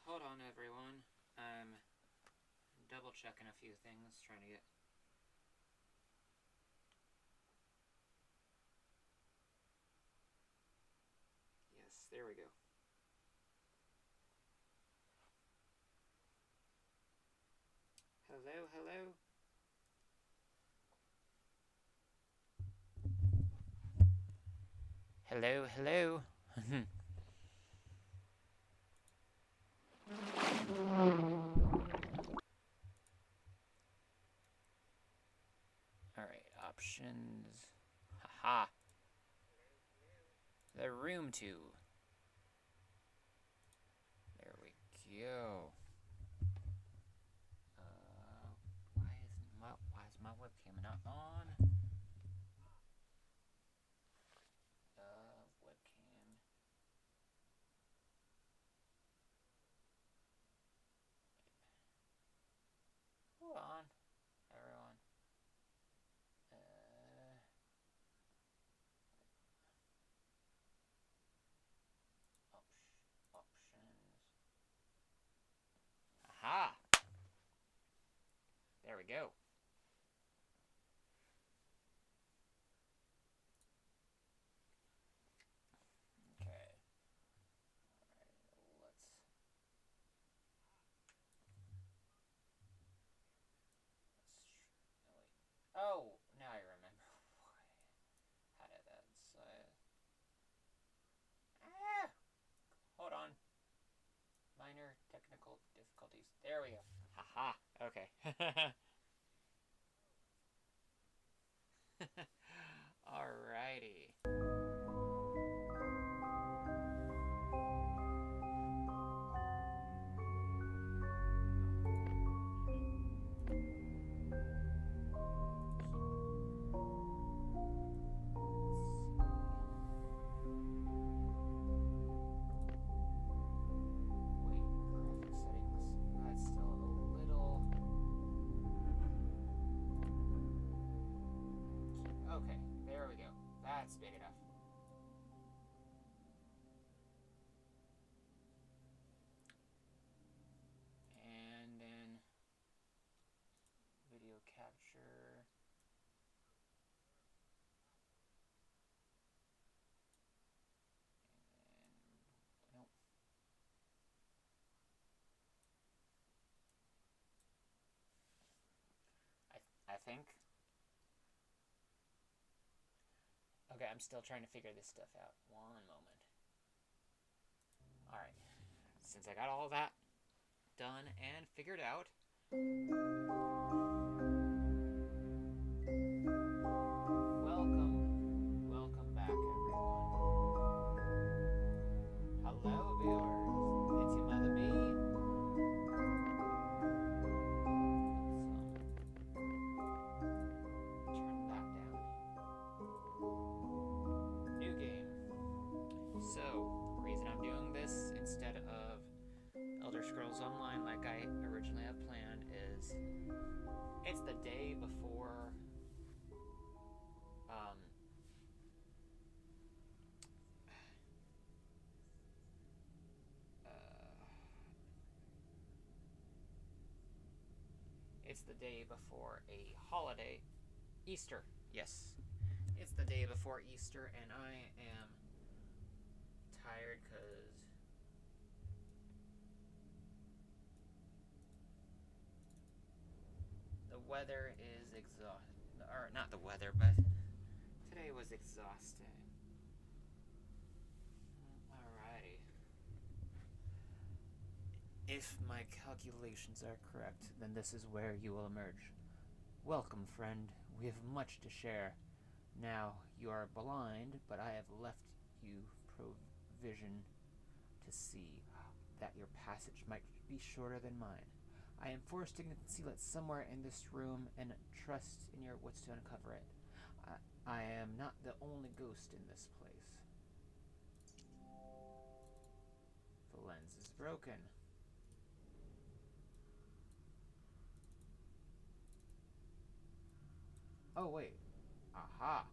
Hold on, everyone. I'm double checking a few things, trying to get. Yes, there we go. Hello, hello. Hello, hello. Alright, options. Haha. The room 2. There we go. Why is my webcam not on? Webcam. Hold on, everyone. Options. Aha! There we go. Okay. Alright, let's. Oh, now I remember. How did that say? Hold on. Minor technical difficulties. There we go. Haha. Okay. Alrighty. Okay, there we go. That's big enough. And then video capture. And nope. I think. Okay, I'm still trying to figure this stuff out. One moment. Alright. Since I got all that done and figured out, welcome back, everyone. Hello, viewers. It's your mother bee. Turn that down. New game. So, the reason I'm doing this instead of Elder Scrolls Online like I originally had planned is it's the day before it's the day before a holiday, Easter. Yes, it's the day before Easter, and I am tired because the weather is exhausting. Or not the weather, but today was exhausting. Alrighty. If my calculations are correct, then this is where you will emerge. Welcome, friend. We have much to share. Now, you are blind, but I have left you provision to see that your passage might be shorter than mine. I am forced to conceal it somewhere in this room and trust in your wits to uncover it. I am not the only ghost in this place. The lens is broken. Oh, wait. Aha.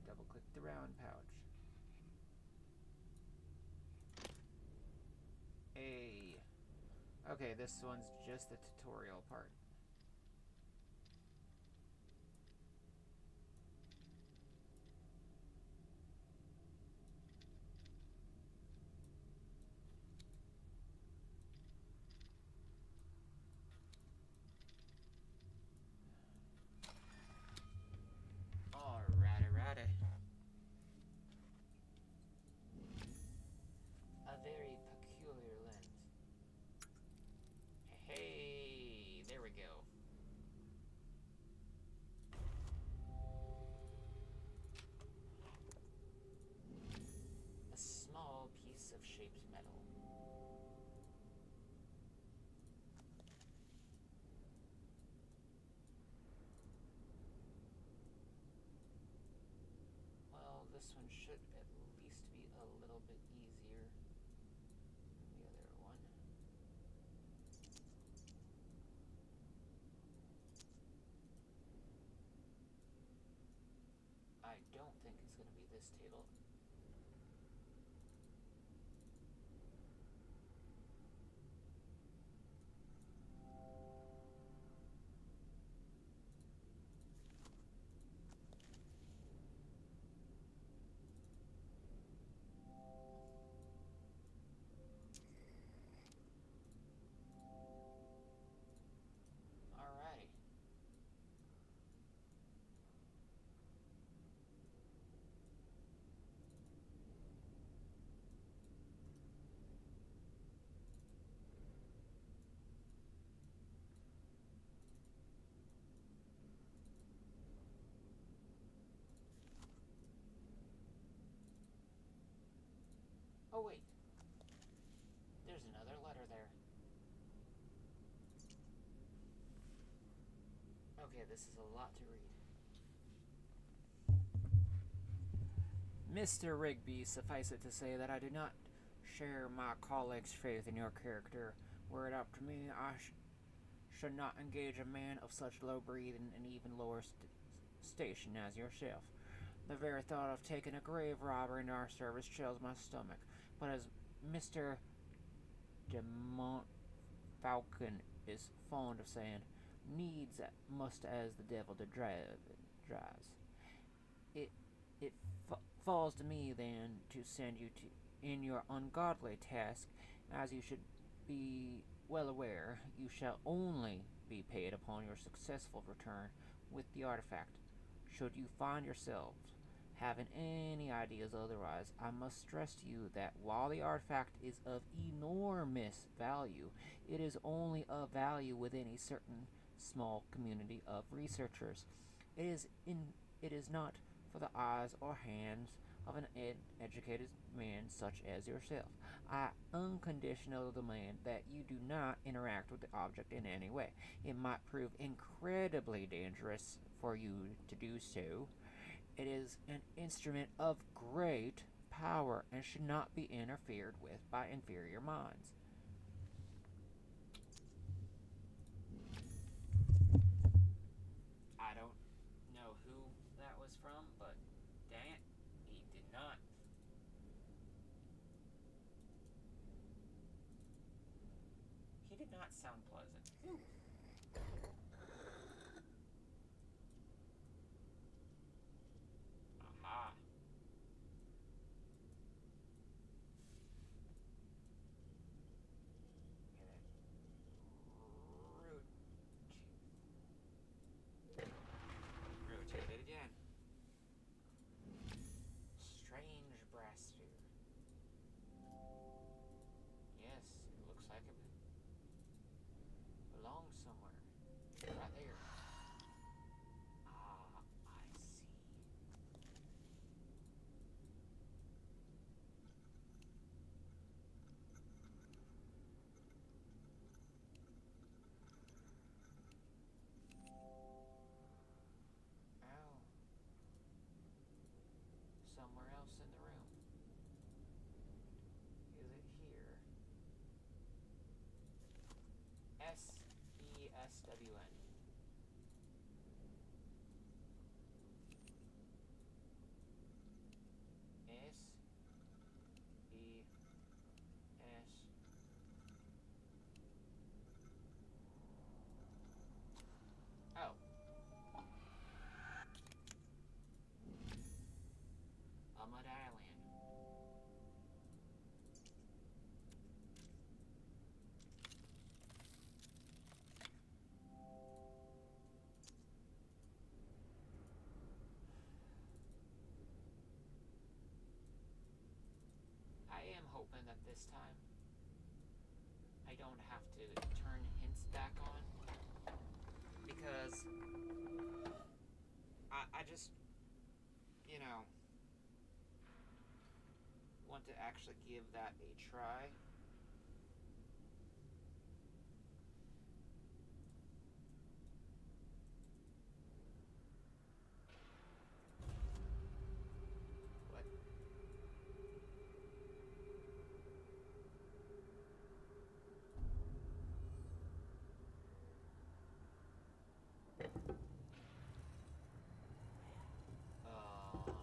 Double click the round pouch. Okay, this one's just the tutorial part. Alrighty. A very peculiar lens. Hey, there we go. A small piece of shaped metal. Well, this one should at least be a little bit easier than the other one. I don't think it's going to be this table. Alrighty. Oh wait, there's another letter there. Okay, this is a lot to read. Mr. Rigby, suffice it to say that I do not share my colleagues' faith in your character. Were it up to me, I should not engage a man of such low breeding and even lower station as yourself. The very thought of taking a grave robber into our service chills my stomach. But as Mr. de Montfaucon is fond of saying, needs must as the devil drives. It falls to me then to send you in your ungodly task, as you should be well aware. You shall only be paid upon your successful return with the artifact. Should you find yourselves having any ideas otherwise, I must stress to you that while the artifact is of enormous value, it is only of value within a certain small community of researchers. It is not for the eyes or hands of an educated man such as yourself. I unconditionally demand that you do not interact with the object in any way. It might prove incredibly dangerous for you to do so. It is an instrument of great power and should not be interfered with by inferior minds. I don't know who that was from, but dang it, he did not. He did not sound pleasant. Aha. Rotate it again. Strange brass sphere. Yes, it looks like it belongs somewhere. Right there. Ah, I see. Oh. Somewhere else in the room. Is it here? SESWN. this time, I don't have to turn hints back on, because I just, you know, want to actually give that a try. What? Um,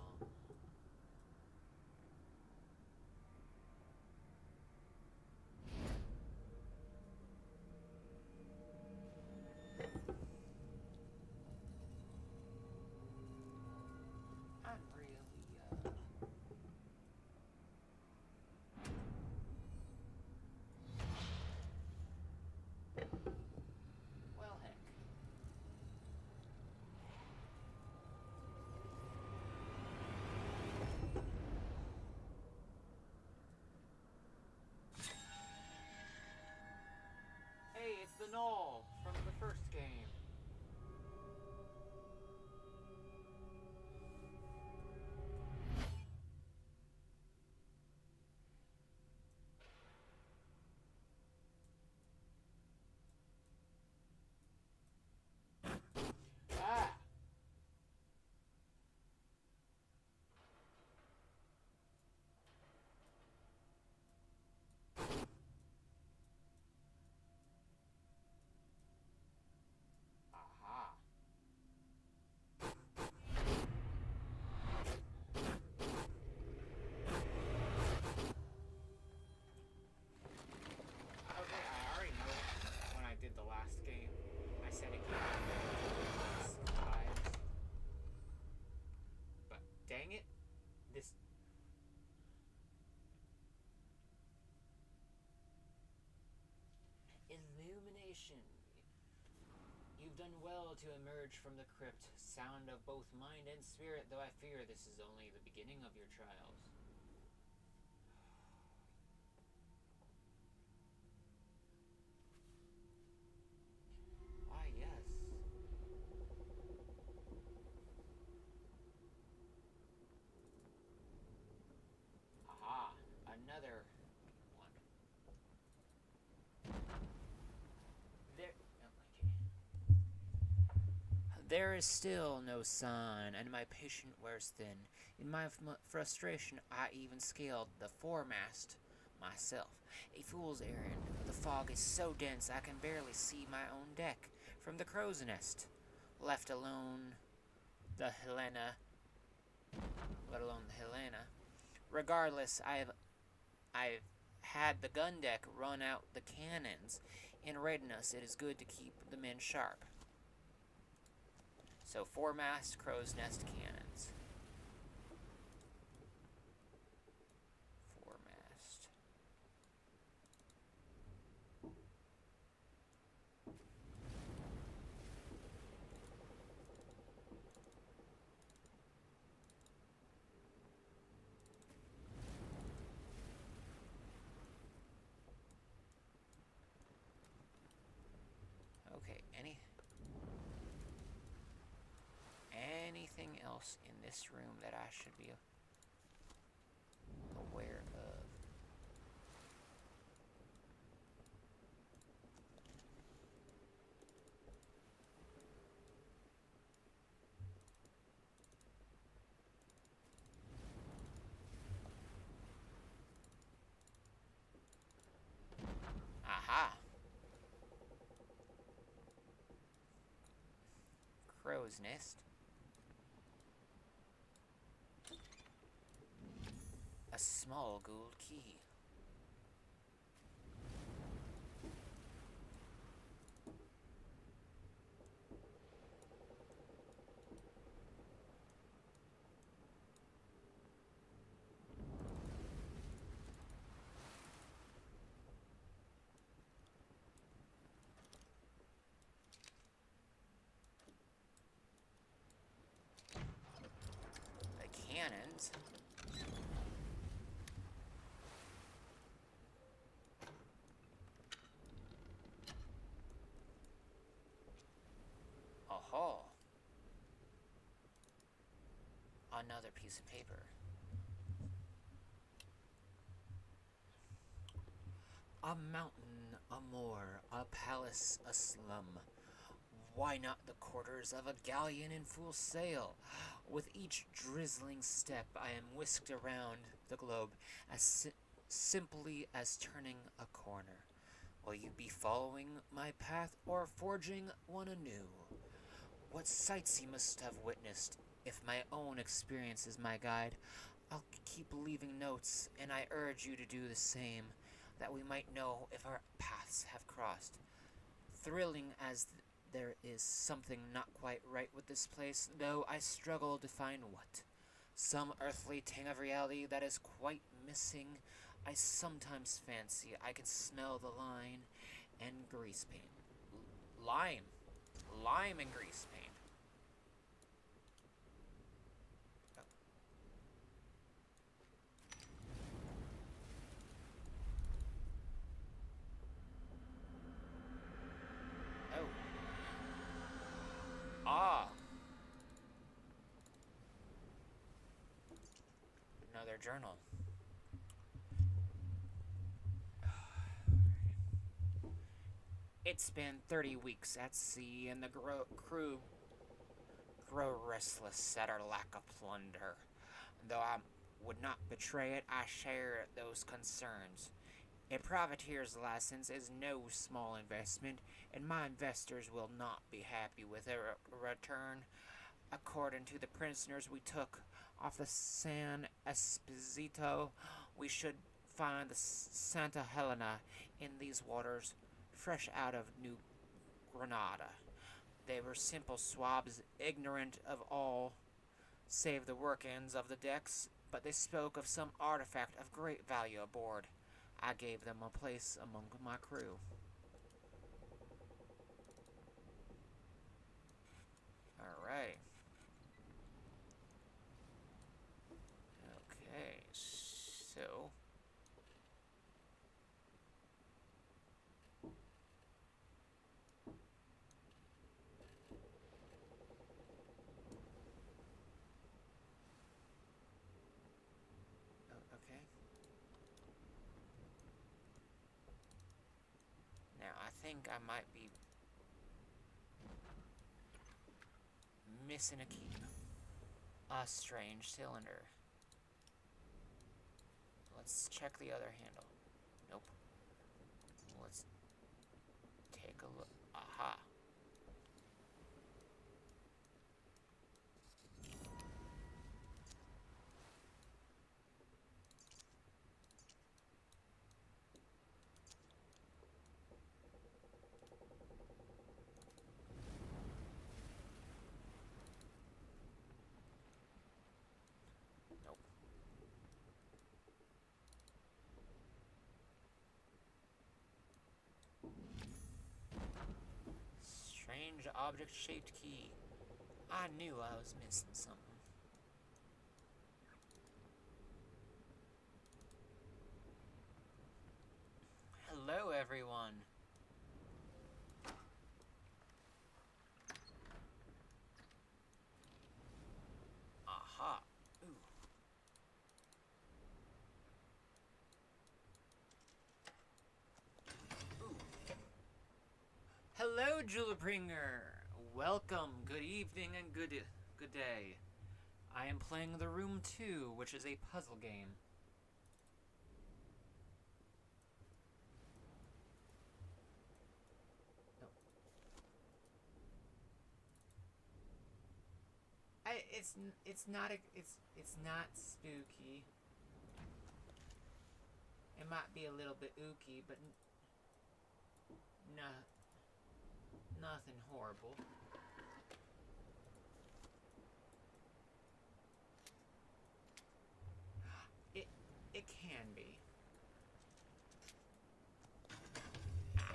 I'm really, well, heck. Hey, it's the Null from the first game. Ah! Aha. Okay, I already know when I did the last game. I said it gave me vibes. But dang it, this... Illumination. You've done well to emerge from the crypt, sound of both mind and spirit, though I fear this is only the beginning of your trials. Why, yes. Aha, another one. There... Okay. There is still no sun, and my patience wears thin. In my frustration, I even scaled the foremast myself. A fool's errand. The fog is so dense I can barely see my own deck from the crow's nest. Left alone the Helena, let alone the Helena. Regardless, I've had the gun deck run out the cannons. In readiness, it is good to keep the men sharp. So, foremast, crow's nest, cannons. Foremast. Okay, anything else in this room that I should be aware of? Aha! Crow's nest. A small gold key. The cannons. Oh, another piece of paper. A mountain, a moor, a palace, a slum. Why not the quarters of a galleon in full sail? With each drizzling step, I am whisked around the globe as simply as turning a corner. Will you be following my path or forging one anew? What sights you must have witnessed. If my own experience is my guide, I'll keep leaving notes, and I urge you to do the same, that we might know if our paths have crossed. Thrilling as there is something not quite right with this place, though I struggle to find what. Some earthly tang of reality that is quite missing. I sometimes fancy I can smell the lime and grease paint. Lime. Lime and grease paint. Oh. Ah. Another journal. It's been 30 weeks at sea, and the crew grow restless at our lack of plunder. Though I would not betray it, I share those concerns. A privateer's license is no small investment, and my investors will not be happy with a return. According to the prisoners we took off the San Esposito, we should find the Santa Helena in these waters, fresh out of New Granada. They were simple swabs, ignorant of all save the workings of the decks, but they spoke of some artifact of great value aboard. I gave them a place among my crew. Alright. Okay, so... Okay. Now, I think I might be missing a key. A strange cylinder. Let's check the other handle. Nope. Let's take a look. Aha. Nope. Strange object-shaped key. I knew I was missing something. Hello, everyone. Aha. Ooh. Ooh. Hello, Julebringer. Welcome. Good evening and good day. I am playing The Room 2, which is a puzzle game. It's not it's not spooky. It might be a little bit ooky, but no, nothing horrible. It can be.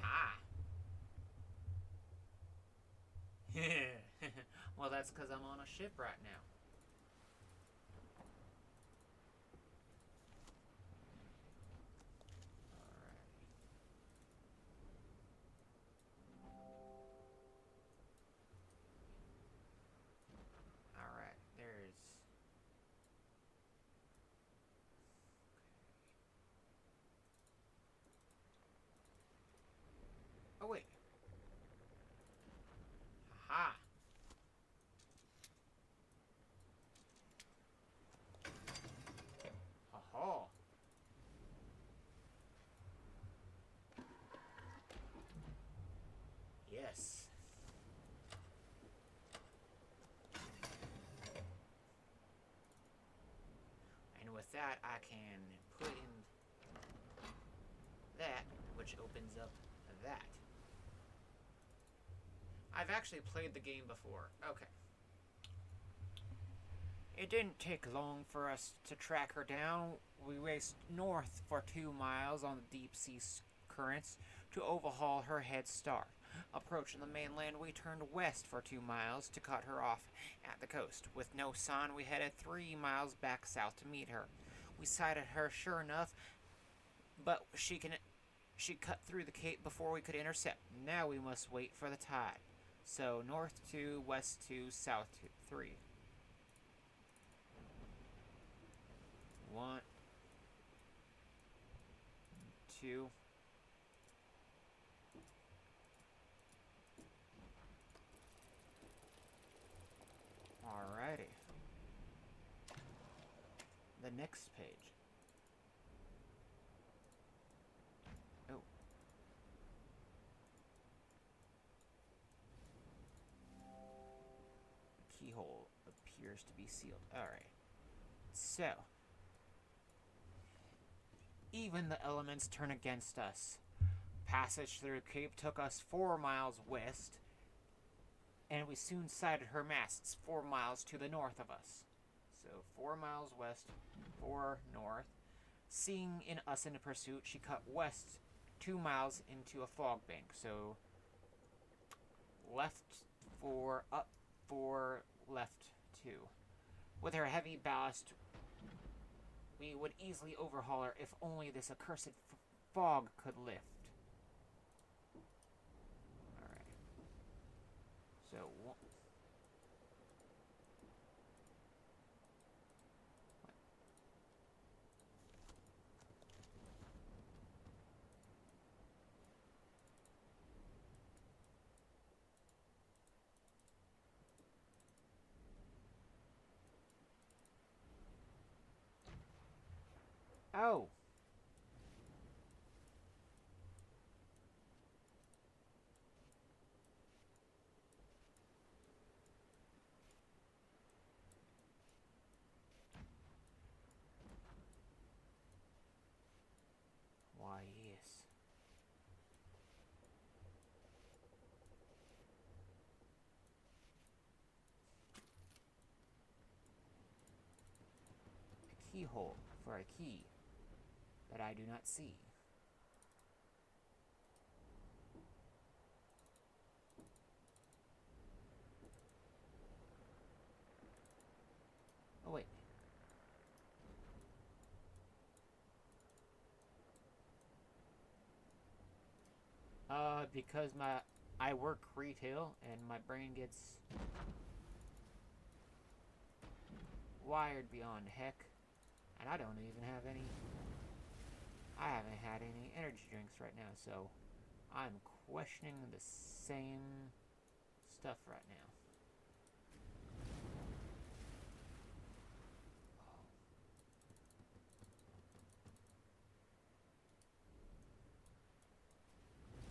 Ah. Well, that's because I'm on a ship right now. that, I can put in that, which opens up that. I've actually played the game before. Okay. It didn't take long for us to track her down. We raced north for 2 miles on the deep sea currents to overhaul her head start. Approaching the mainland, we turned west for 2 miles to cut her off at the coast. With no sign, we headed 3 miles back south to meet her. We sighted her, sure enough, but she cut through the cape before we could intercept. Now we must wait for the tide. So north 2, west 2, south 3. 1, 2. Alrighty. The next page. Oh. The keyhole appears to be sealed. Alright. So. Even the elements turn against us. Passage through the cape took us 4 miles west, and we soon sighted her masts 4 miles to the north of us. So 4 miles west, 4 north. Seeing us in pursuit, she cut west 2 miles into a fog bank. So left 4, up 4, left 2. With her heavy ballast, we would easily overhaul her if only this accursed fog could lift. Alright. So, what? Oh! Why, yes. A keyhole for a key that I do not see. Oh, wait. Because I work retail and my brain gets wired beyond heck, and I don't even have any. I haven't had any energy drinks right now, so I'm questioning the same stuff right now.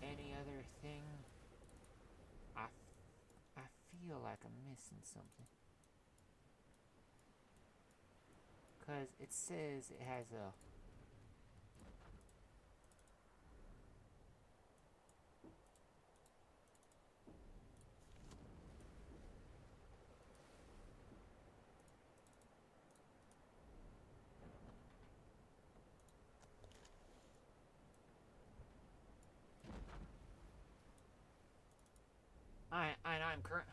Any other thing? I feel like I'm missing something. Because it says it has a... I'm current...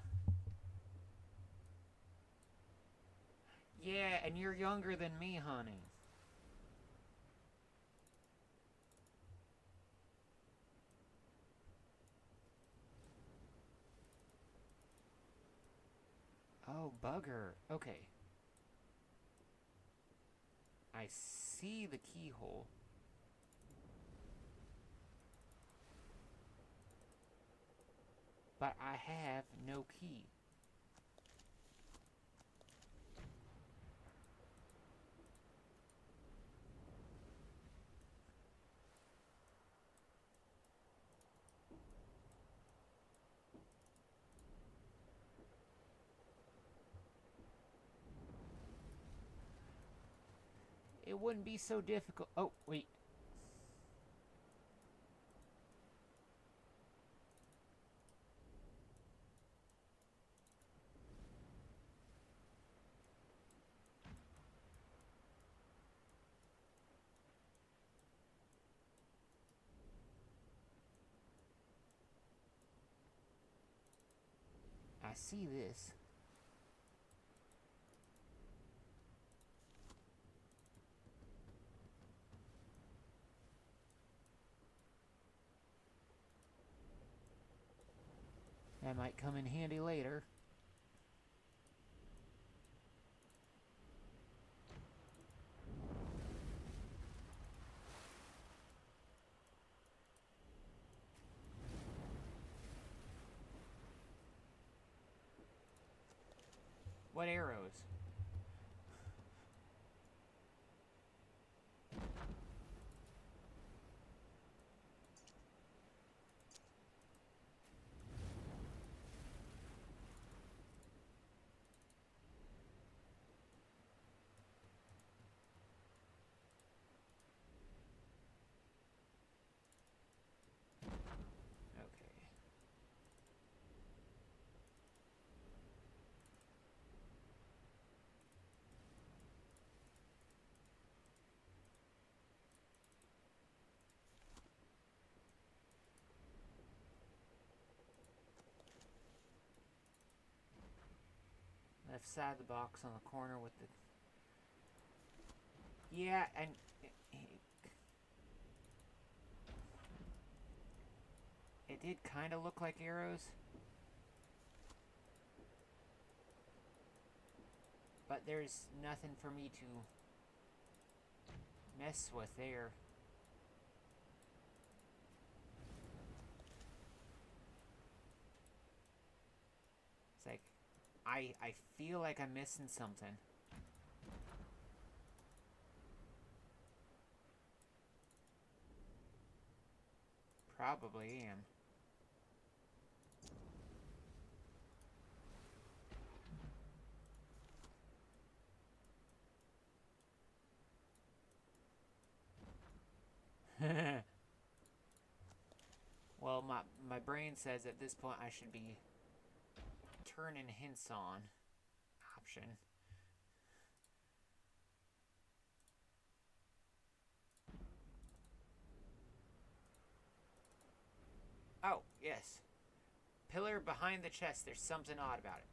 Yeah, and you're younger than me, honey. Oh, bugger. Okay. I see the keyhole. But I have no key. It wouldn't be so difficult. Oh, wait. I see this. That might come in handy later. What arrows? Okay. Left side of the box on the corner with the... Yeah, and... It did kind of look like arrows. But there's nothing for me to mess with there. It's like, I feel like I'm missing something. Probably am. Well, my brain says at this point I should be turning hints on option. Oh, yes. Pillar behind the chest. There's something odd about it.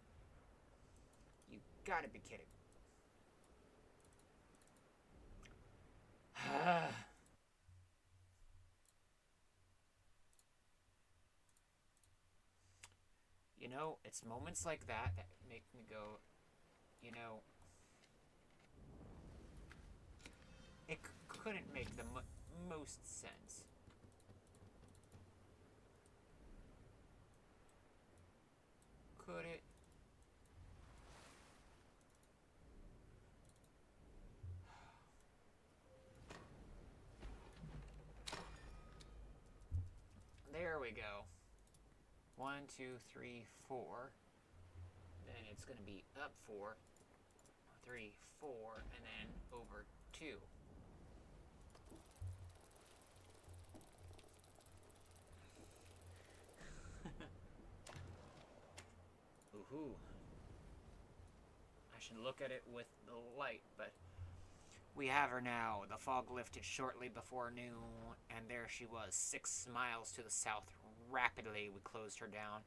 You gotta be kidding. You know, it's moments like that that make me go, you know, it couldn't make the most sense. Could it? There we go. 1, 2, 3, 4. Then it's going to be up 4, 3, 4, and then over 2. Ooh. I should look at it with the light, but we have her now. The fog lifted shortly before noon, and there she was, 6 miles to the south. Rapidly, we closed her down,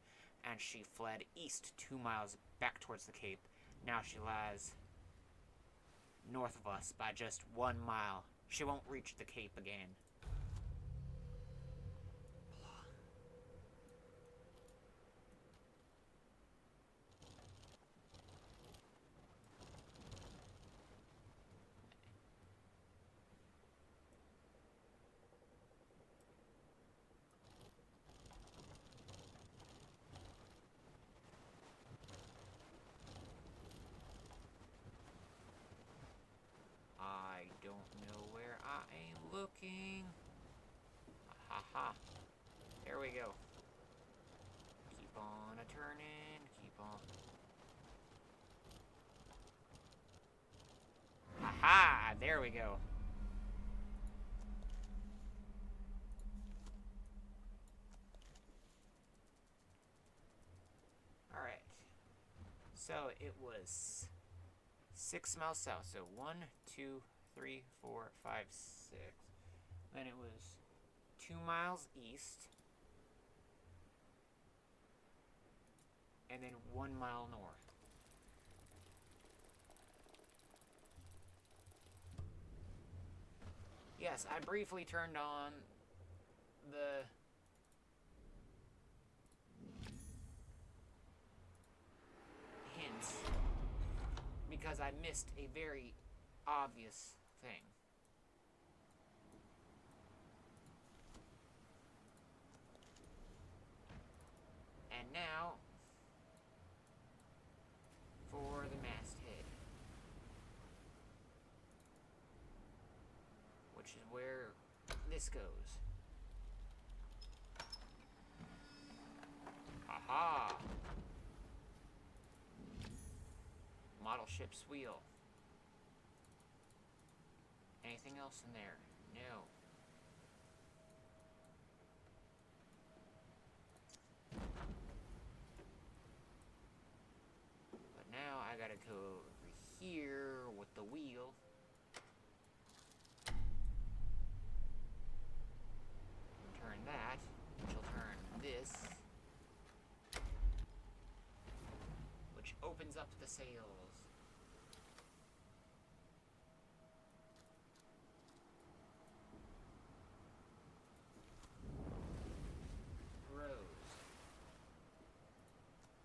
and she fled east 2 miles back towards the cape. Now she lies north of us by just 1 mile. She won't reach the cape again. I don't know where I am looking. Ha ha. There we go. Keep on a turning. Keep on. Ha ha! there we go. Alright. So it was 6 miles south. So 1, 2, 3, 4, 5, 6. Then it was 2 miles east. And then 1 mile north. Yes, I briefly turned on the hints because I missed a very obvious thing. And now for the masthead, which is where this goes. Aha! Model ship's wheel. Anything else in there? No. But now I gotta go over here with the wheel. And turn that, which will turn this. Which opens up the sails.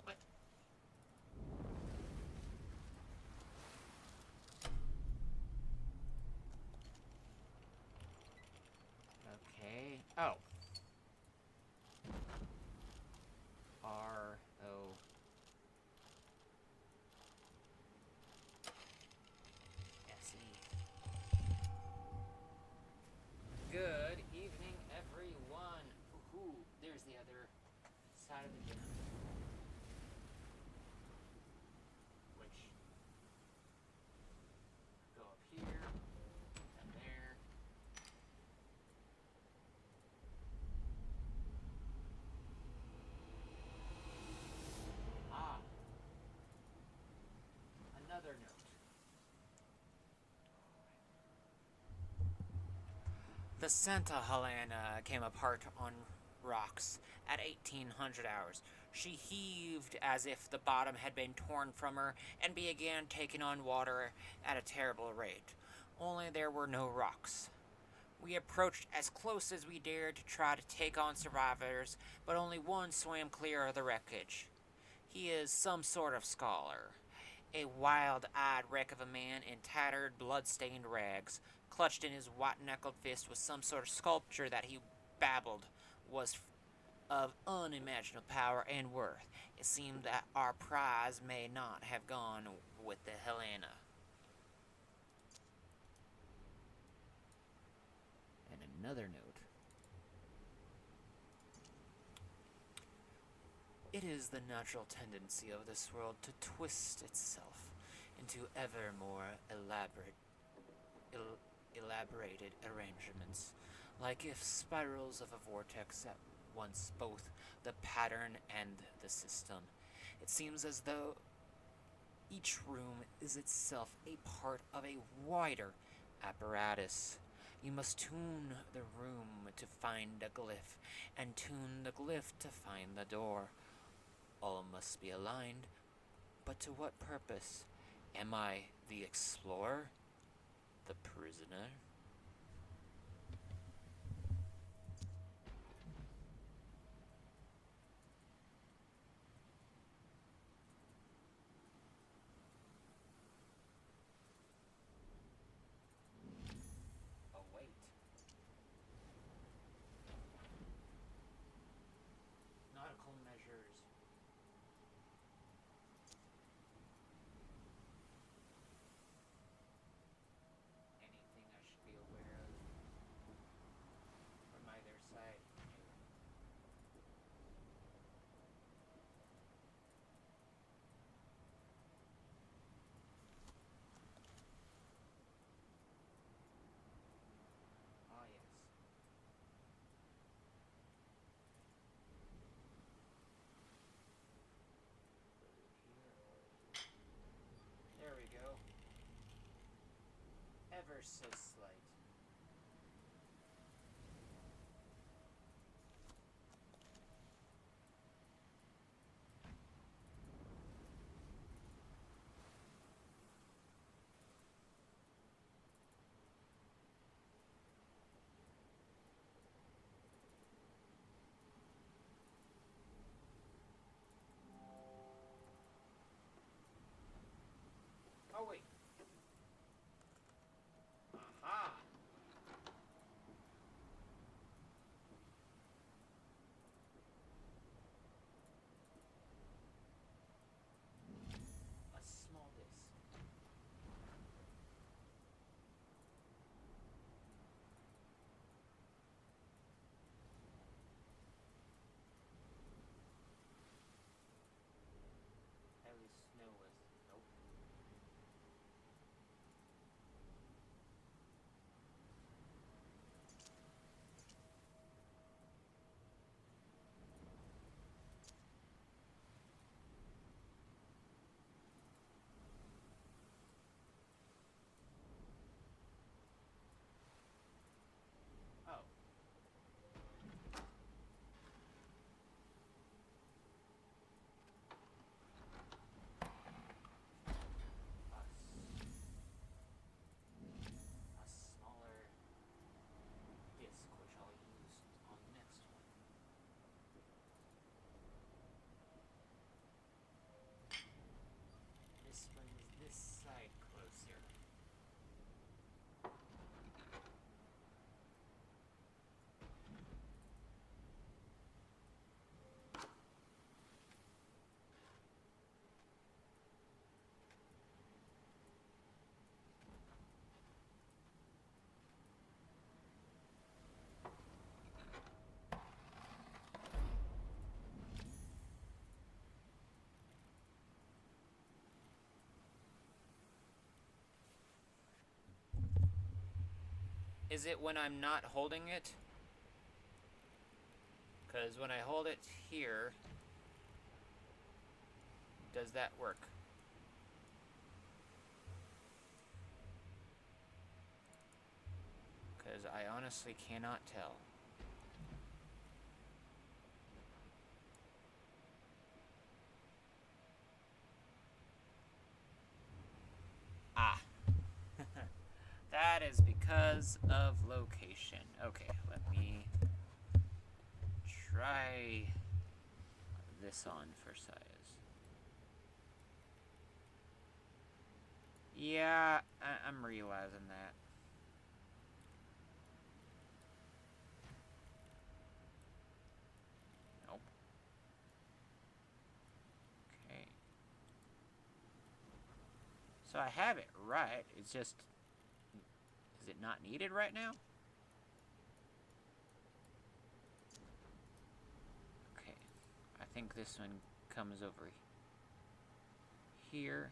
What? Okay. Oh. R-O. S-E. Good evening, everyone. Ooh, there's the other side of the gym. Which go up here and there. Ah. Another note. The Santa Helena came apart on rocks at 1800 hours. She heaved as if the bottom had been torn from her and began taking on water at a terrible rate. Only there were no rocks. We approached as close as we dared to try to take on survivors, but only one swam clear of the wreckage. He is some sort of scholar. A wild-eyed wreck of a man in tattered, blood-stained rags. Clutched in his white-knuckled fist was some sort of sculpture that he babbled was of unimaginable power and worth. It seemed that our prize may not have gone with the Helena. And another note. It is the natural tendency of this world to twist itself into ever more elaborated arrangements, like if spirals of a vortex at once both the pattern and the system. It seems as though each room is itself a part of a wider apparatus. You must tune the room to find a glyph, and tune the glyph to find the door. All must be aligned, but to what purpose? Am I the explorer? The prisoner? Oh, wait. Nautical measures. Anything I should ever so slight. Oh wait. Aha! A small disc. At least snow was. Nope. Oh. A smaller disc, which I'll use on the next one. This brings this side closer. Is it when I'm not holding it? Because when I hold it here, does that work? Because I honestly cannot tell. Ah. That is because of location. Okay, let me try this on for size. Yeah, I'm realizing that. Nope. Okay. So I have it right. It's just, is it not needed right now? Okay. I think this one comes over here.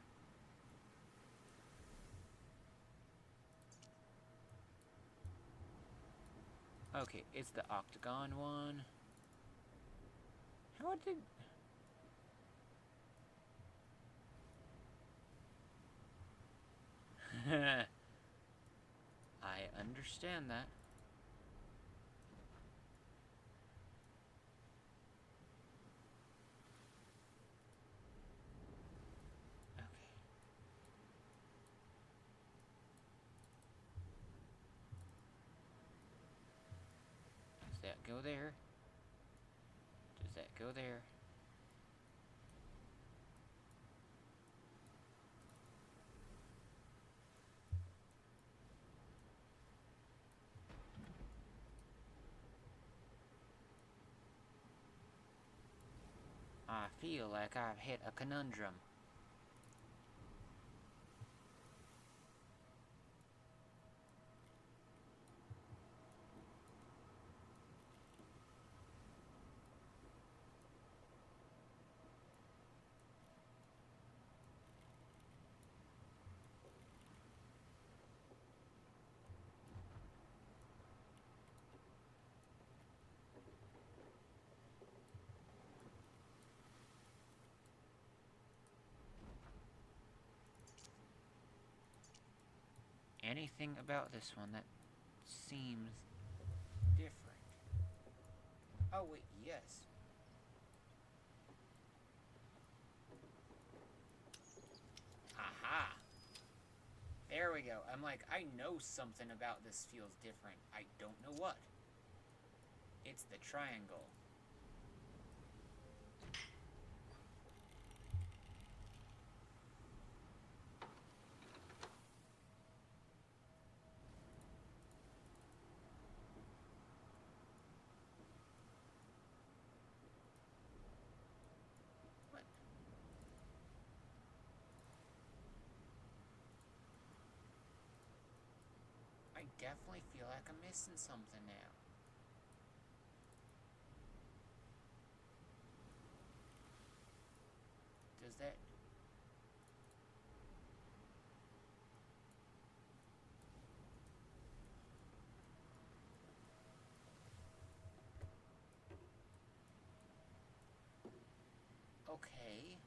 Okay, it's the octagon one. How did... I understand that. Okay. Does that go there? Does that go there? I feel like I've hit a conundrum. anything about this one that seems different? Oh, wait, yes. Aha! There we go. I'm like, I know something about this feels different. I don't know what. It's the triangle. What? I definitely feel like I'm missing something now. Does that... Okay.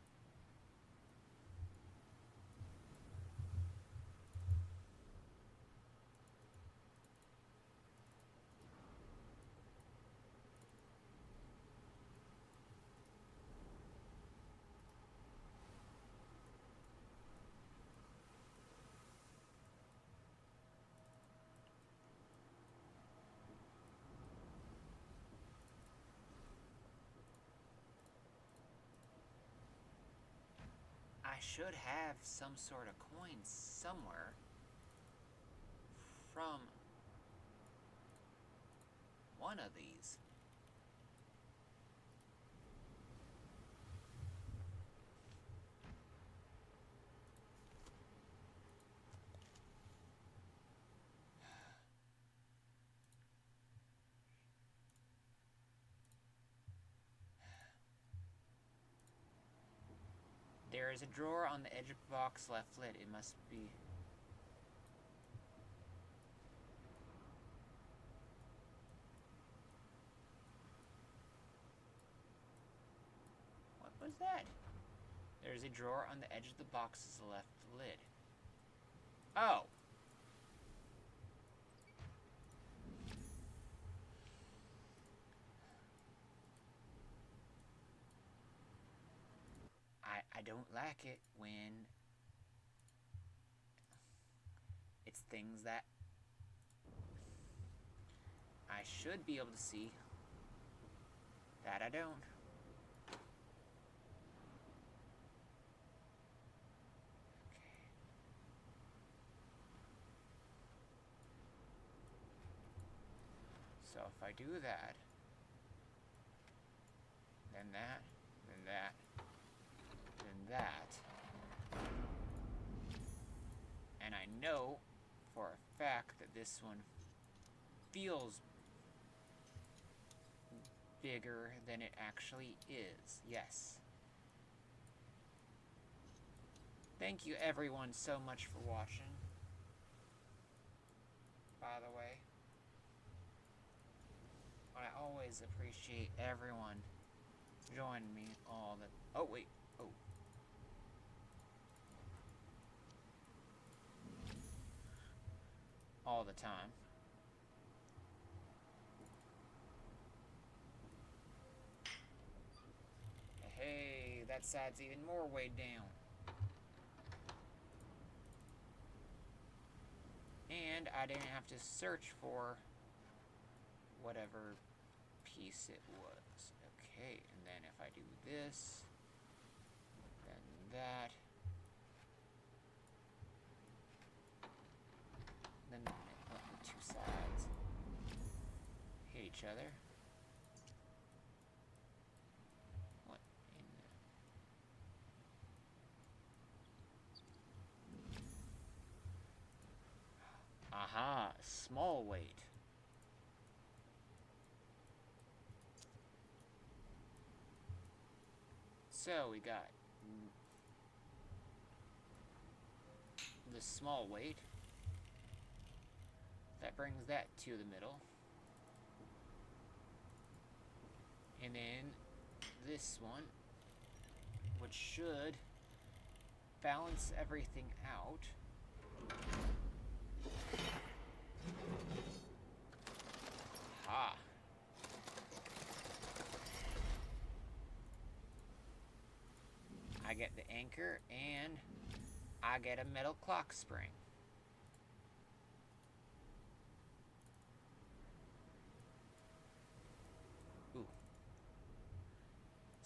I should have some sort of coin somewhere from one of these. There is a drawer on the edge of the box left lit. It must be... What was that? There is a drawer on the edge of the box's left lid. Oh! I don't like it when it's things that I should be able to see that I don't. Okay. So if I do that, then that, then that, then that, and I know for a fact that this one feels bigger than it actually is. Yes. Thank you everyone so much for watching. By the way, I always appreciate everyone joining me all the... Oh, wait. Oh. All the time. Hey, that side's even more weighed down. And I didn't have to search for whatever piece it was. Okay, and then if I do this, then that, then the two sides hit each other. What in the... Aha, small weight. So we got the small weight. That brings that to the middle. And then this one, which should balance everything out. Ha! I get the anchor, and I get a metal clock spring. Ooh.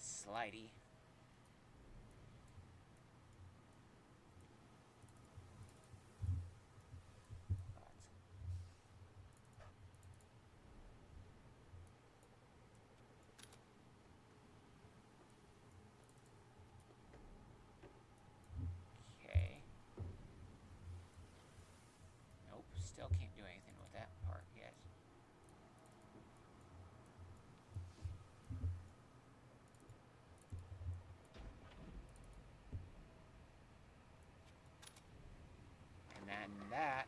Slidey. Okay. Nope, still can't do anything with that part yet. And then that,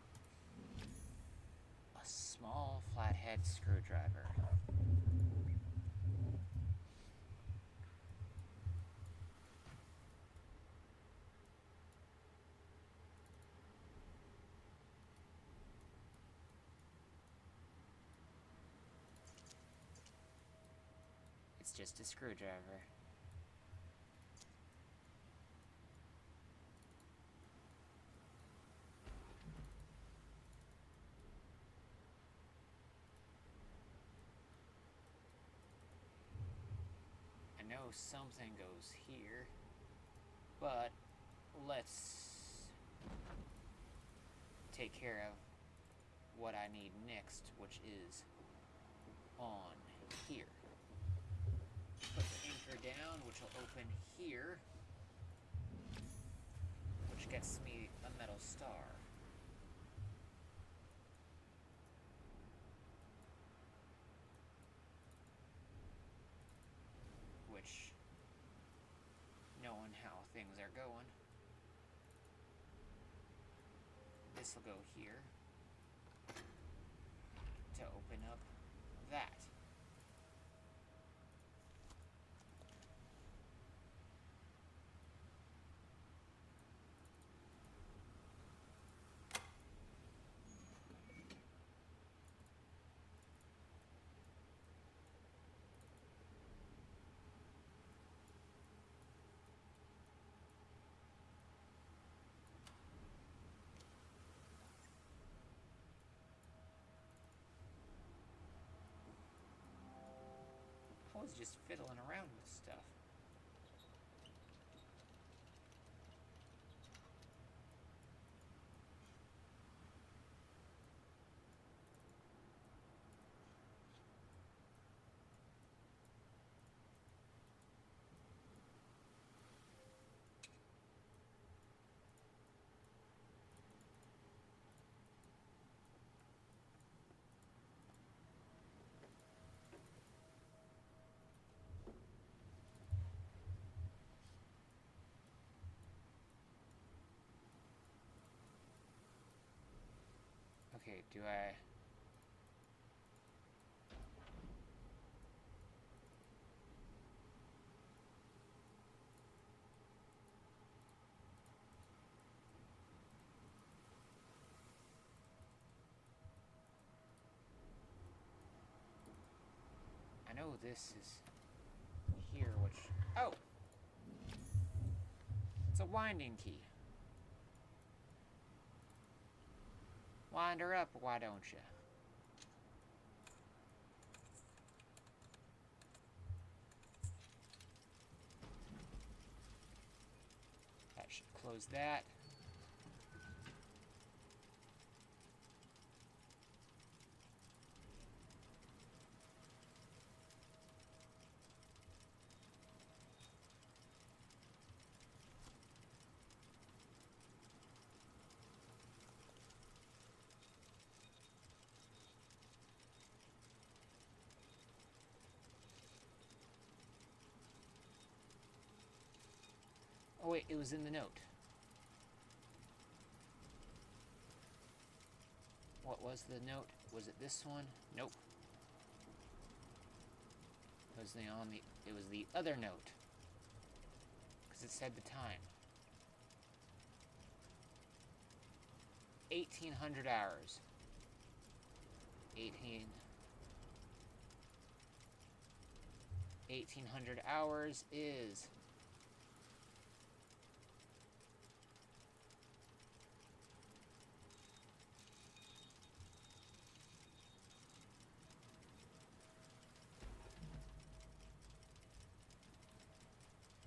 a small flathead screwdriver. It's just a screwdriver. I know something goes here, but let's take care of what I need next, which is on here. Put the anchor down, which will open here, which gets me a metal star. Which, knowing how things are going, this will go here to open up that. I was just fiddling around with stuff. Okay, do I... I know this is here, which... Oh! It's a winding key. Wind her up, why don't you? That should close that. Oh wait, it was in the note. What was the note? Was it this one? Nope. It was the other note. Because it said the time. 1,800 hours. 1,800 hours is...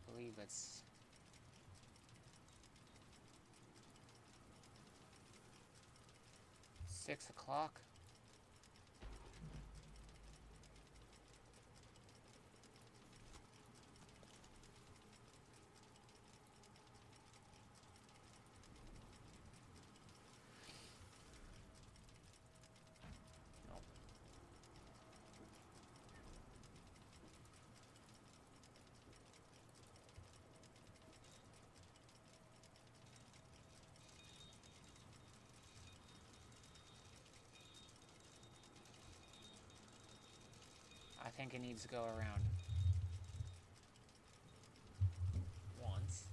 I believe it's... 6 o'clock. Nope. I think it needs to go around once.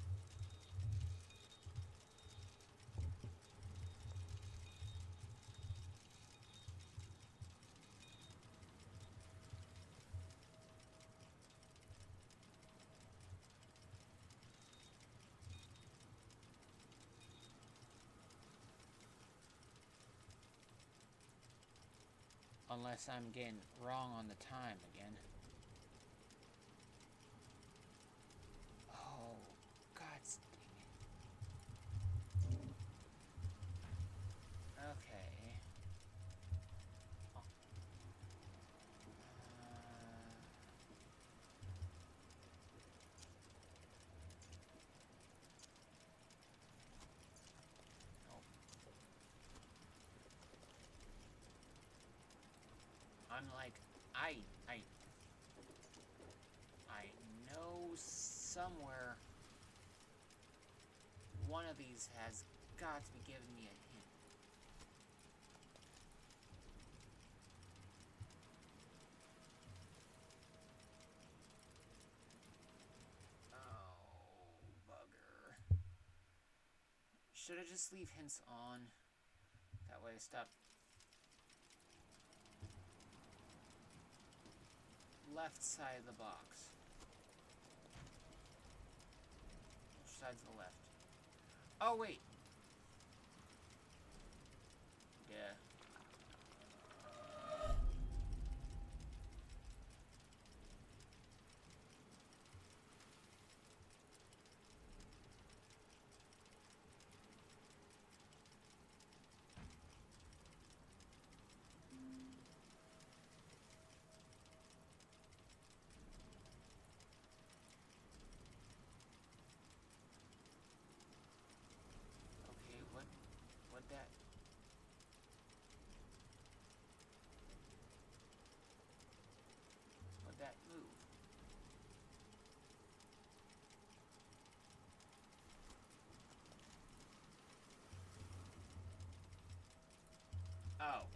Unless I'm getting wrong on the time again. Oh, God dang it. Okay. Oh. Nope. I'm like, I know somewhere one of these has got to be giving me a hint. Oh, bugger. Should I just leave hints on? That way I stop. Left side of the box. Which side's the left? Oh, wait. Yeah. Okay, what that? What'd that move? Oh.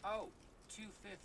Oh, 250.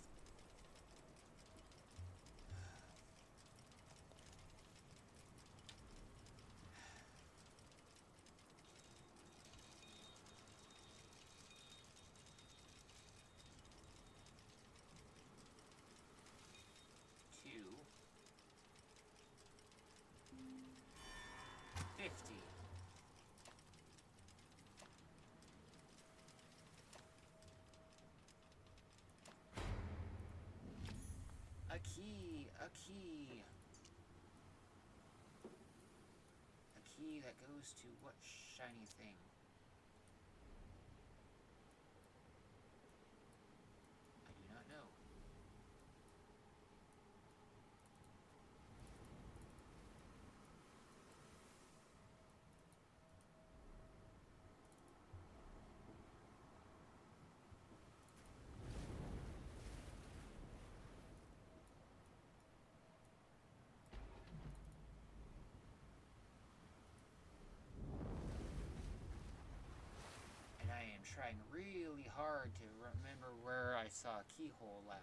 A key, a key. A key that goes to what shiny thing? I do not know. And I am trying really hard to remember where I saw a keyhole last.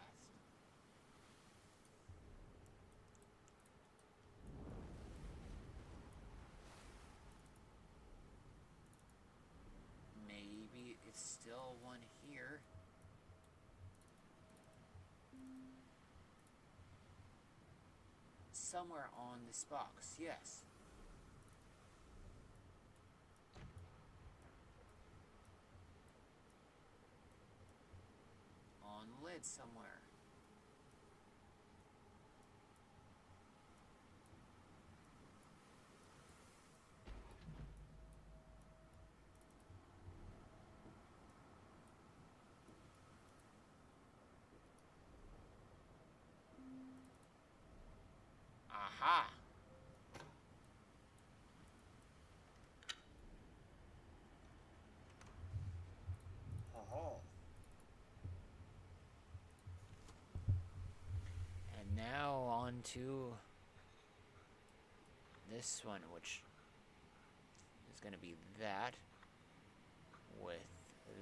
still one here. Somewhere on this box, yes. On lid somewhere. Aha! Oh. And now on to this one, which is going to be that. With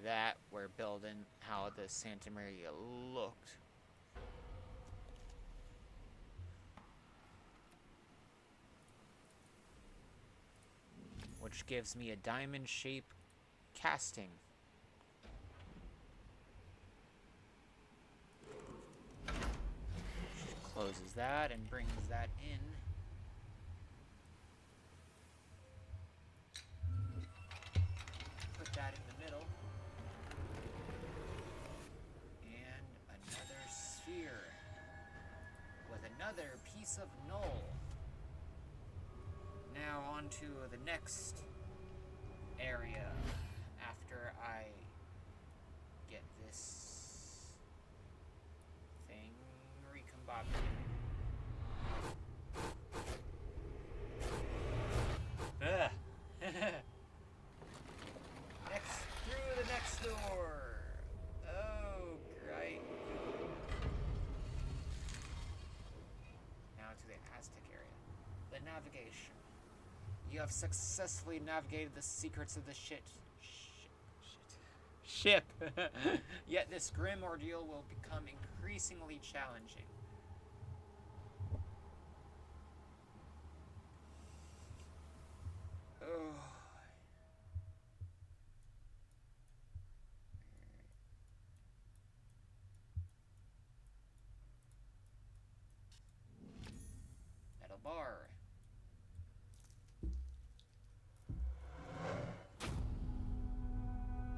that, we're building how the Santa Maria looked. Which gives me a diamond shape casting. Closes that and brings that in. Put that in the middle. And another sphere with another piece of null. Now on to the next area after I get this thing recombobulated. Through the next door. Oh, great. Now to the Aztec area. The navigation. You have successfully navigated the secrets of the ship. Yet this grim ordeal will become increasingly challenging. Oh. Metal bar.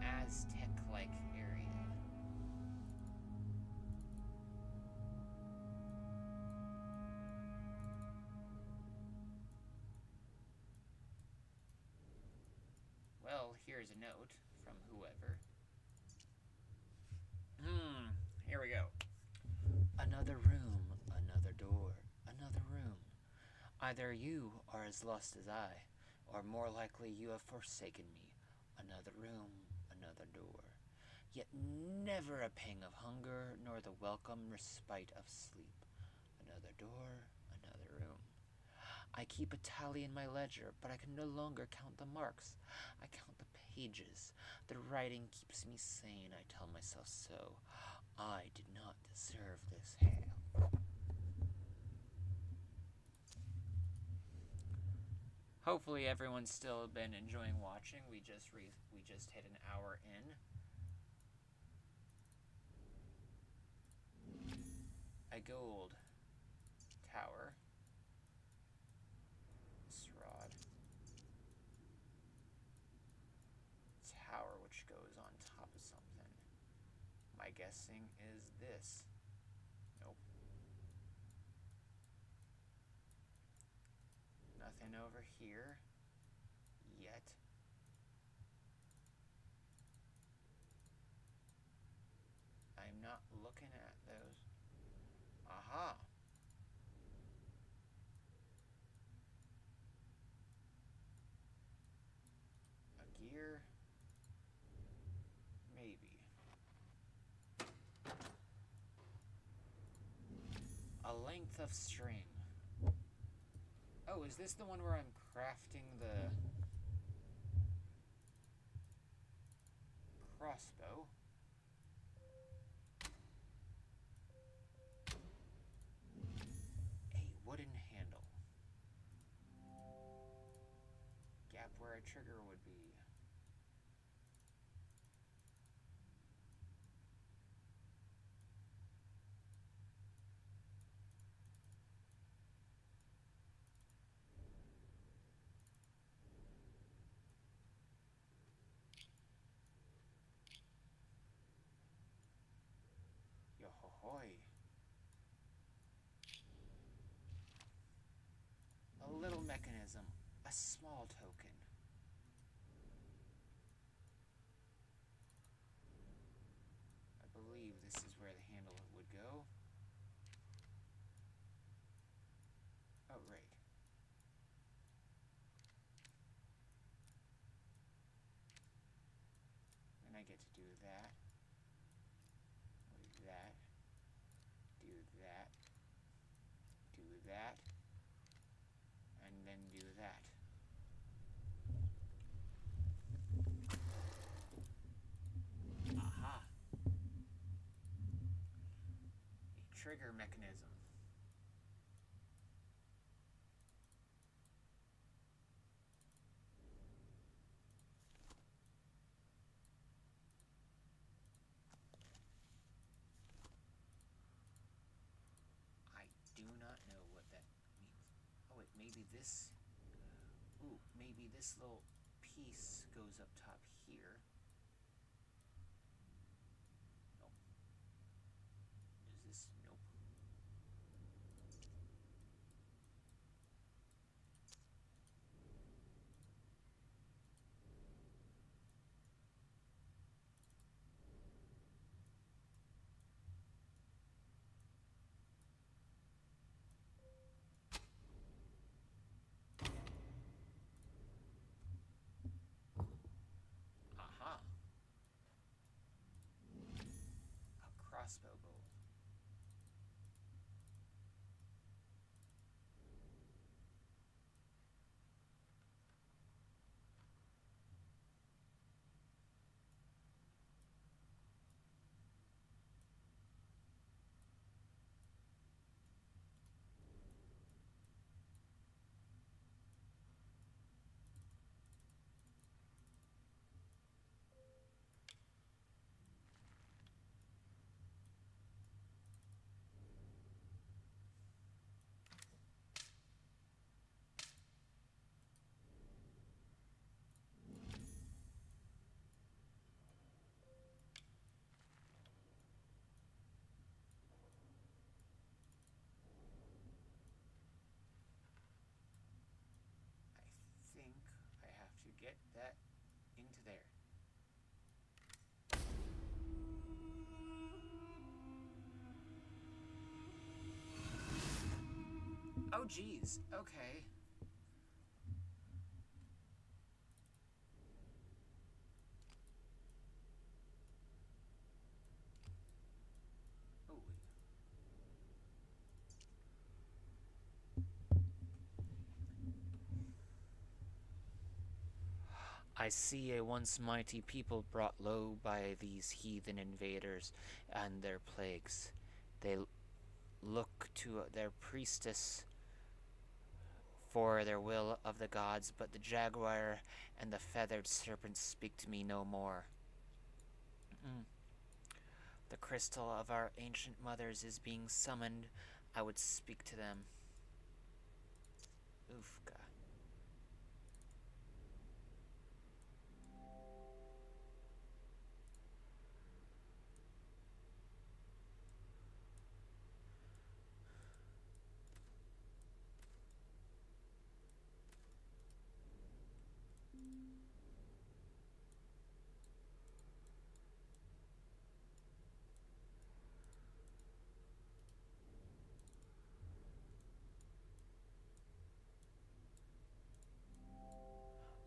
Aztec-like area. Well, here's a note from whoever. Here we go. Another room, another door, another room. Either you are as lost as I, or more likely you have forsaken me. Another room, another door. Yet never a pang of hunger, nor the welcome respite of sleep. Another door, another room. I keep a tally in my ledger, but I can no longer count the marks. I count the pages. The writing keeps me sane, I tell myself so. I did not deserve this hail. Hopefully everyone's still been enjoying watching. We just hit an hour in. A gold tower. This rod. Tower which goes on top of something. My guessing is this. Nope. Nothing over here yet. I'm not looking at those. Aha! A gear? Maybe. A length of string. Oh, is this the one where I'm crafting the crossbow? A wooden handle. Gap where a trigger would be. mechanism. A small token. I believe this is where the handle would go. Oh, right. And I get to do that. Do that. Do that. Do that. And then do that. Aha! A trigger mechanism. I do not know what that means. Oh wait, maybe this... Ooh, maybe this little piece goes up top here. Nope. Is this... Nope. Aha! A crossbow bolt. I think I have to get that into there. Oh geez, okay. Ooh. I see a once mighty people brought low by these heathen invaders and their plagues. They look to their priestess for their will of the gods, but the jaguar and the feathered serpent speak to me no more. The crystal of our ancient mothers is being summoned. I would speak to them. Oofka.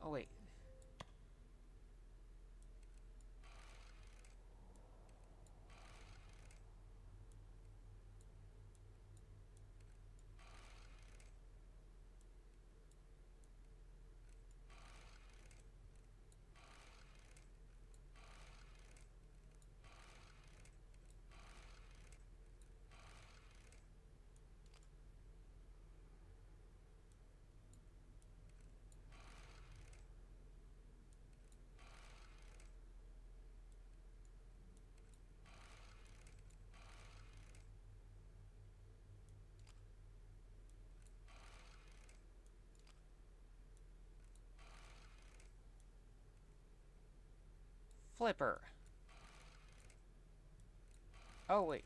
Oh wait. Flipper. Oh wait.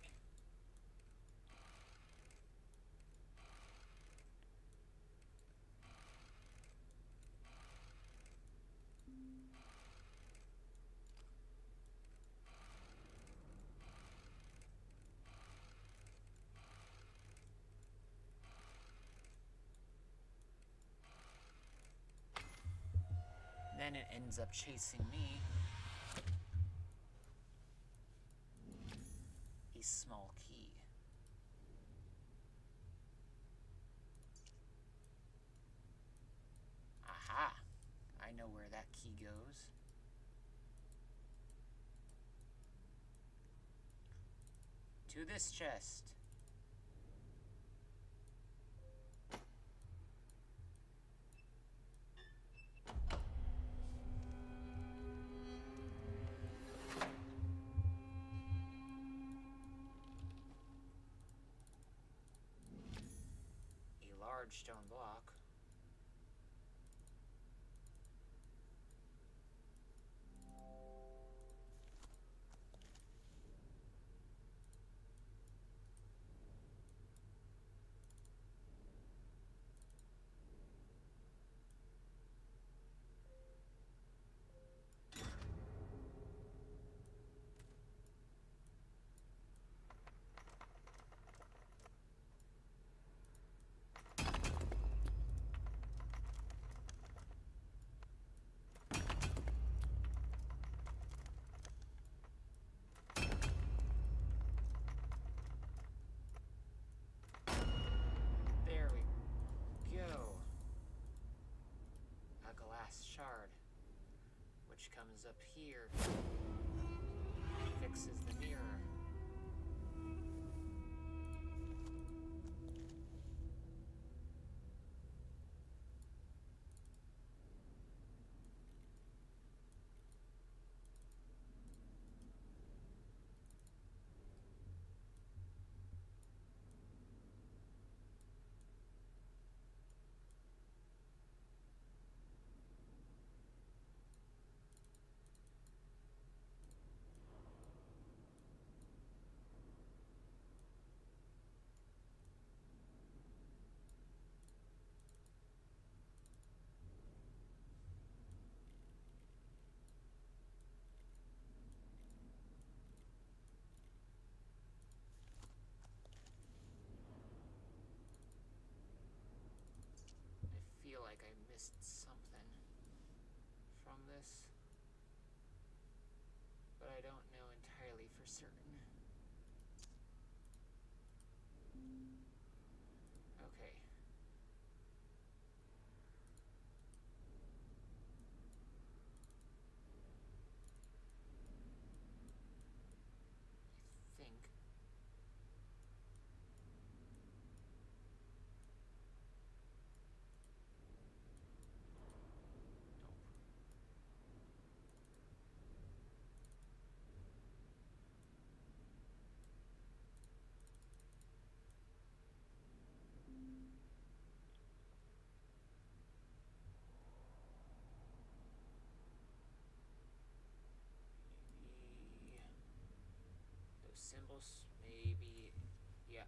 then it ends up chasing me. A small key. Aha! I know where that key goes. To this chest. A large stone block. There we go. A glass shard, which comes up here, fixes the mirror. I feel like I missed something from this, but I don't know entirely for certain. Okay. I think. Nope. Maybe those symbols, maybe. Yeah.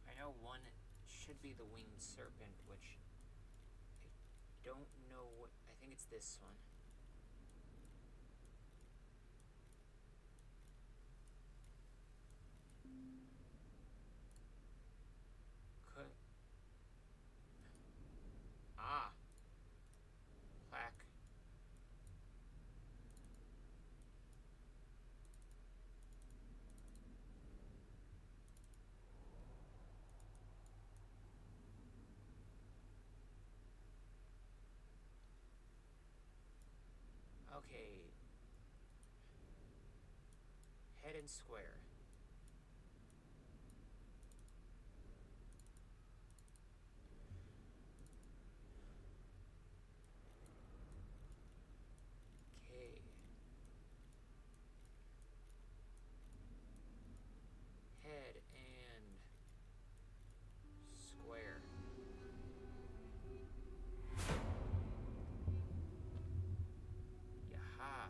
I know one should be the winged serpent, which I don't know what. I think it's this one. Could. Ah! Plaque. Okay. Head and square. Okay. Head and square. Yaha.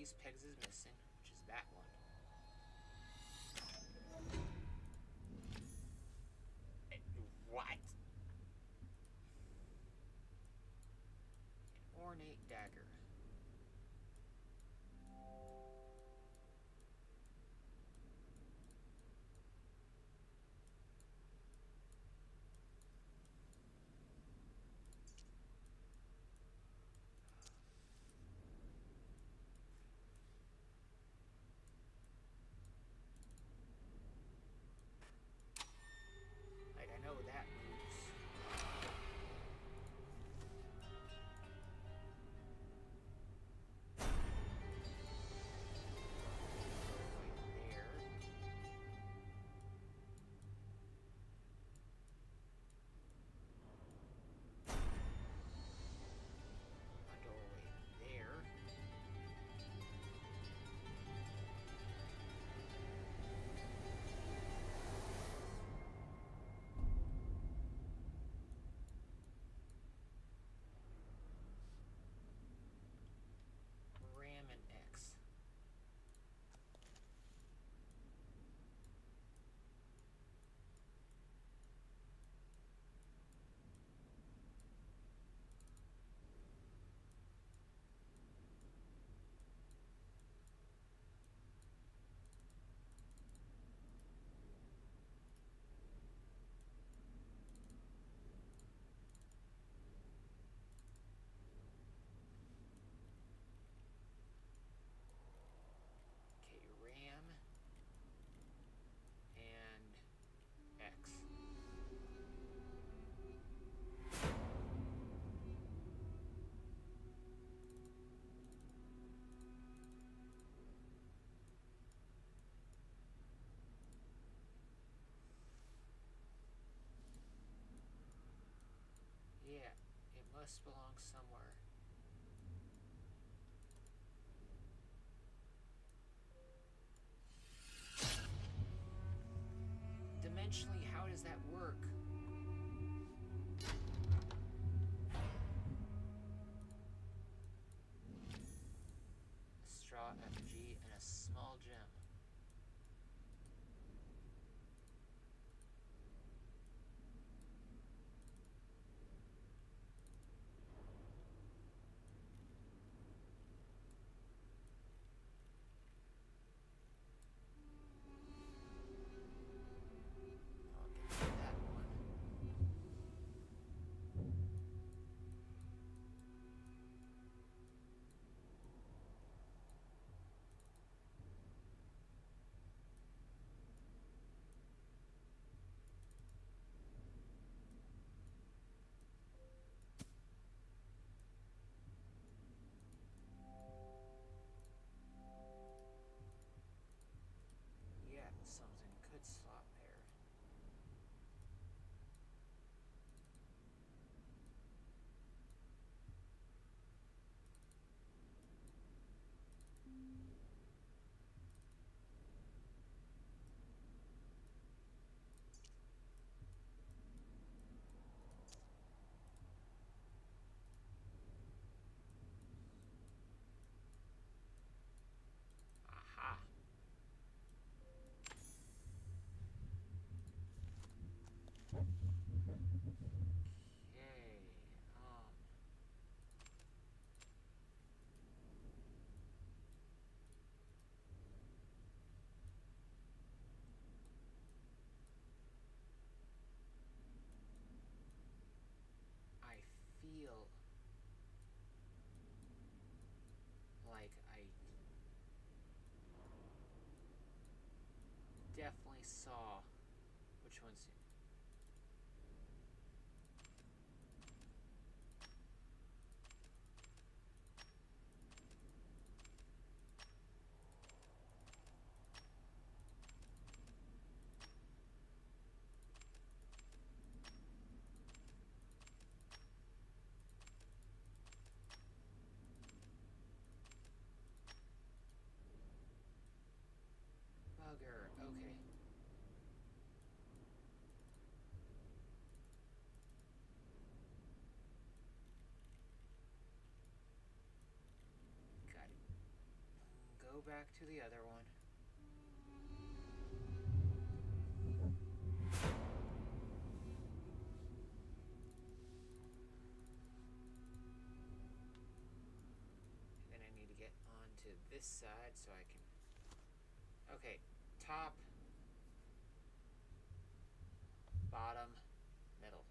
these pegs is missing, which is that one. What? An ornate dagger. Like, I know that moves. Right there. A doorway there. Ram and X. Okay, Ram and X. Yeah, it must belong somewhere. Dimensionally, how does that work? A straw FG and a small gem. I'll get to that one. Yeah, something could slot there. Aha. Okay. I feel like I definitely saw which one's. Bugger. Okay. go back to the other one. Then I need to get onto this side so I can... Okay, top, bottom, middle.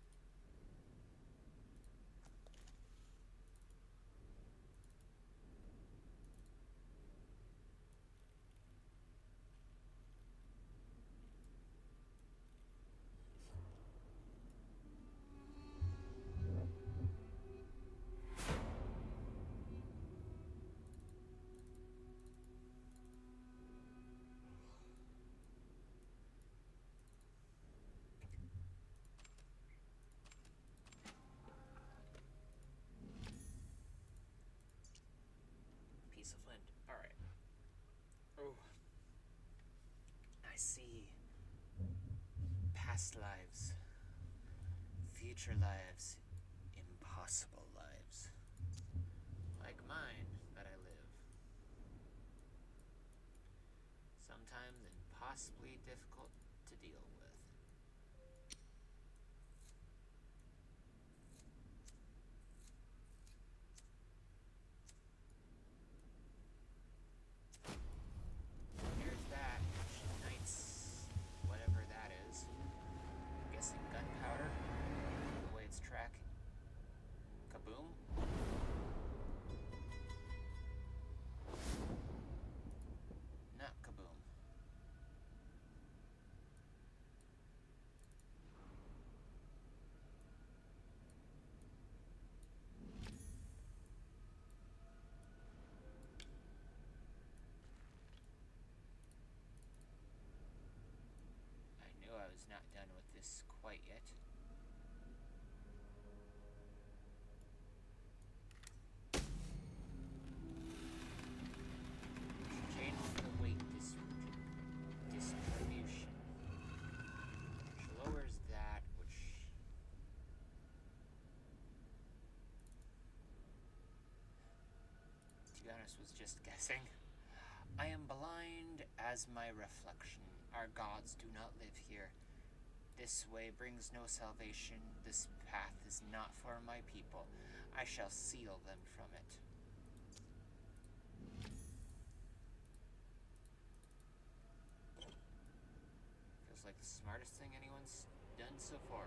Piece of flint. Alright. Oh. I see. Past lives. Future lives. Impossible lives. Like mine that I live. Sometimes impossibly difficult to deal with. There's that. Knight's whatever that is. I'm guessing gunpowder. The way it's tracking. Kaboom. Not kaboom. I knew I was not done with this quite yet. Change the weight distribution. Which lowers that, which... to be honest, was just guessing. I am blind as my reflection. Our gods do not live here. This way brings no salvation. This path is not for my people. I shall seal them from it. Feels like the smartest thing anyone's done so far.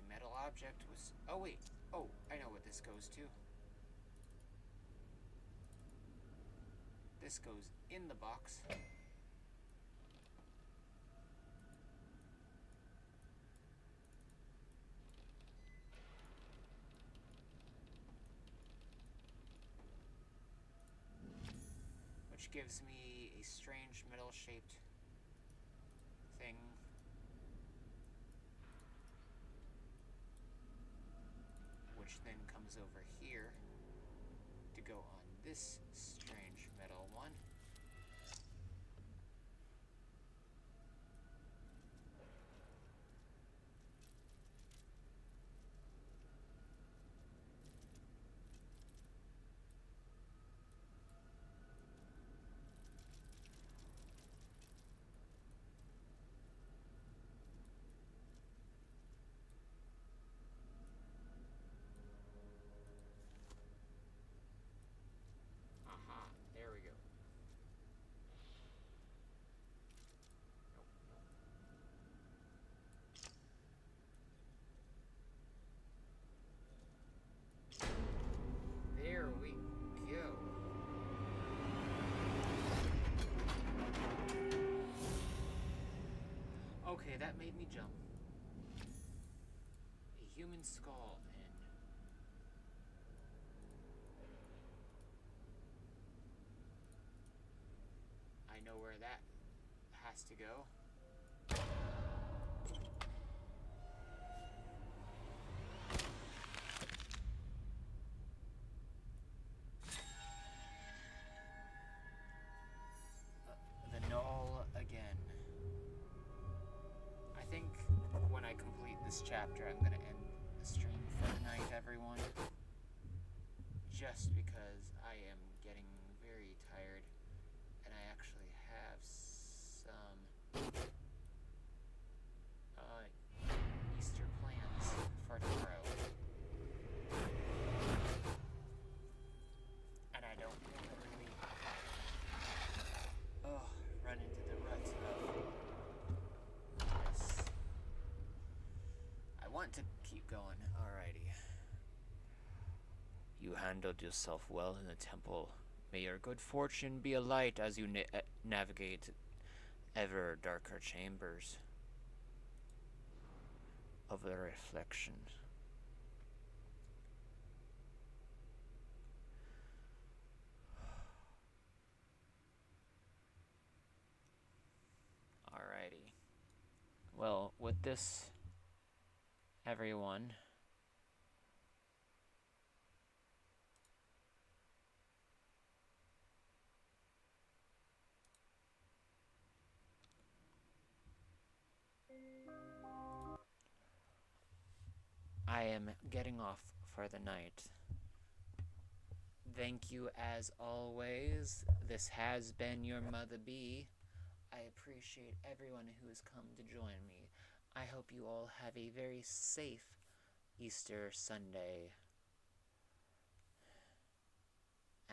A metal object was... Oh, wait. Oh, I know what this goes to. This goes in the box. Which gives me a strange metal-shaped thing. Which then comes over here to go on this strange metal one. Aha, there we go. There we go. Okay, that made me jump. A human skull and... I know where that has to go. The chapter, I'm gonna end the stream for the night, everyone. Just because I am getting very tired, and I actually have some Easter plans for tomorrow. And I don't want to really run into the rut of this. I want to keep going. Alrighty. You handled yourself well in the temple. May your good fortune be a light as you navigate ever darker chambers of the reflection. Alrighty. Well, with this, everyone, I am getting off for the night. Thank you as always. This has been your Mother B. I appreciate everyone who has come to join me. I hope you all have a very safe Easter Sunday.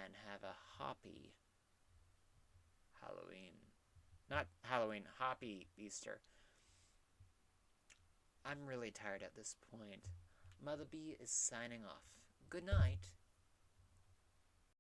And have a happy Halloween. Not Halloween, happy Easter. I'm really tired at this point. Mother B is signing off. Good night.